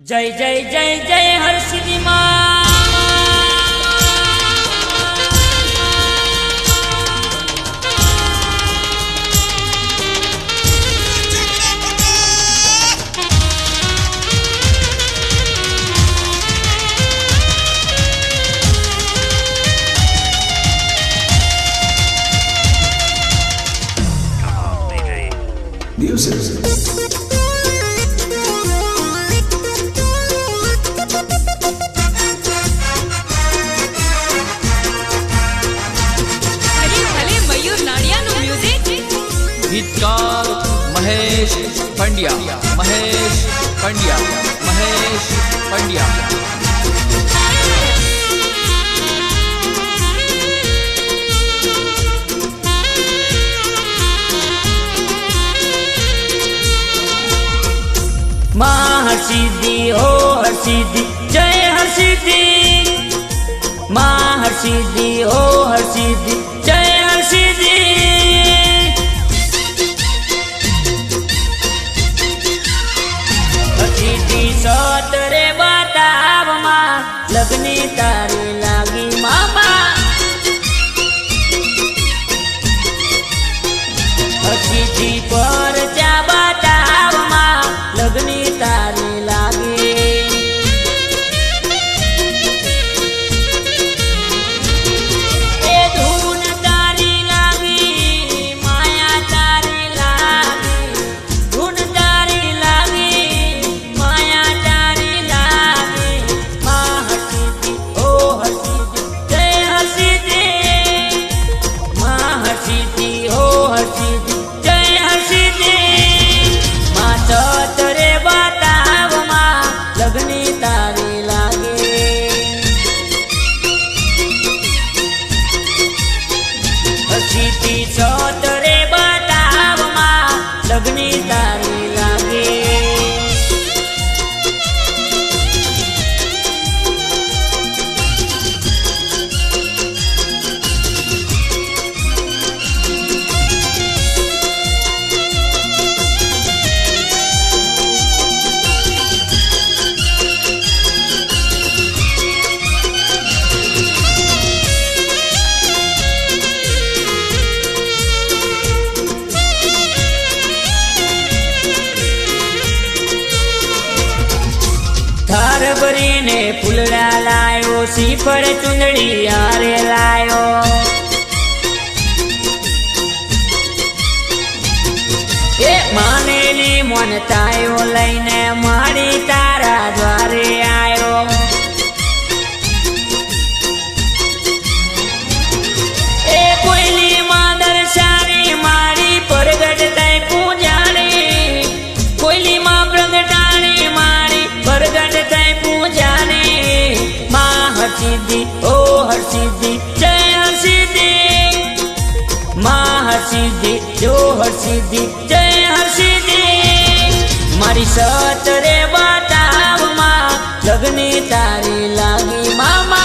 जय जय जय जय हर सिद्धि माँ। Music. गीतकार महेश पंड्या महेश पंड्या महेश पंड्या। माँ हर सिद्धि हो हर सिद्धि जय हर सिद्धि। माँ हर सिद्धि हो हर सिद्धि जय हर सिद्धि। सतरे बताव माँ लगनी तारी लागी मामा। सिद्धि पर जा बताव माँ लगनी तारी लागी। ए धून तारी लागी माया तारी लागी। धून तारी लागी माया तारी लागी। माँ हर सिद्धि ओ हर सिद्धि जय हर सिद्धि। माँ हर सिद्धि ओ हर सिद्धि जय हर सिद्धि। माँ सतरे बताव माँ लगनी तारी लागे। सिद्धि सतरे बताव माँ लगनी तारी लागे। थार भरीने फूलड़ा लायो श्रीफळ चुंदड़ी हारे लायो। ए मानेली मोनतायो लईने मारी तारा द्वारे आयो। ए कोयली मादर सारी मारी परगट तय पूजारी। कोयली मां प्रगटाणी मारी परगट तय पूजारी। माँ हर सिद्धि ओ हर सिद्धि जय हर सिद्धि। माँ हर सिद्धि जो हर सिद्धि जय हर सिद्धि। मारी सतरे बताव माँ लगनी तारी लागी मामा।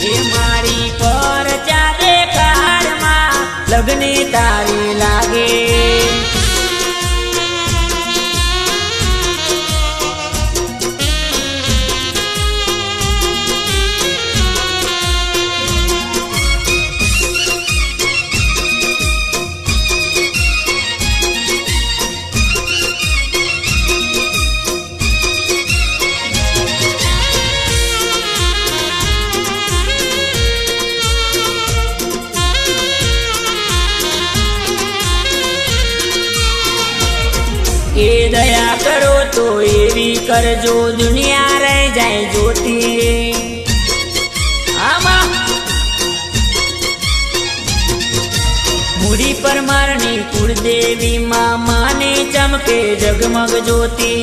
ए मारी पर जा देखाड़ माँ लगनी तारी लागे। ए दया करो तो एवी करजो दुनिया रह जाए ज्योति। आमा मुड़ी पर मारनी कुलदेवी माँ माने चमके जगमग ज्योति।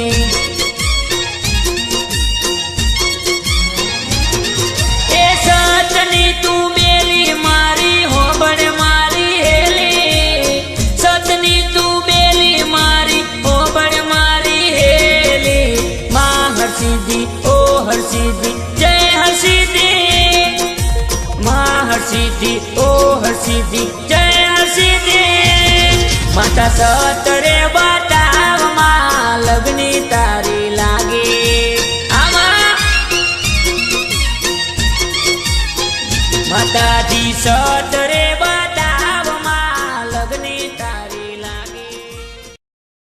ए सतनी तू बेली मारी हो बड़ मारी हेली। सतनी तू बेली मारी हो बड़ मारी हेली। माँ हर सिद्धि ओ हर सिद्धि जय हर सिद्धि। माँ हर सिद्धि ओ हर सिद्धि जय हर सिद्धि। माता सतरे बात દાદી સત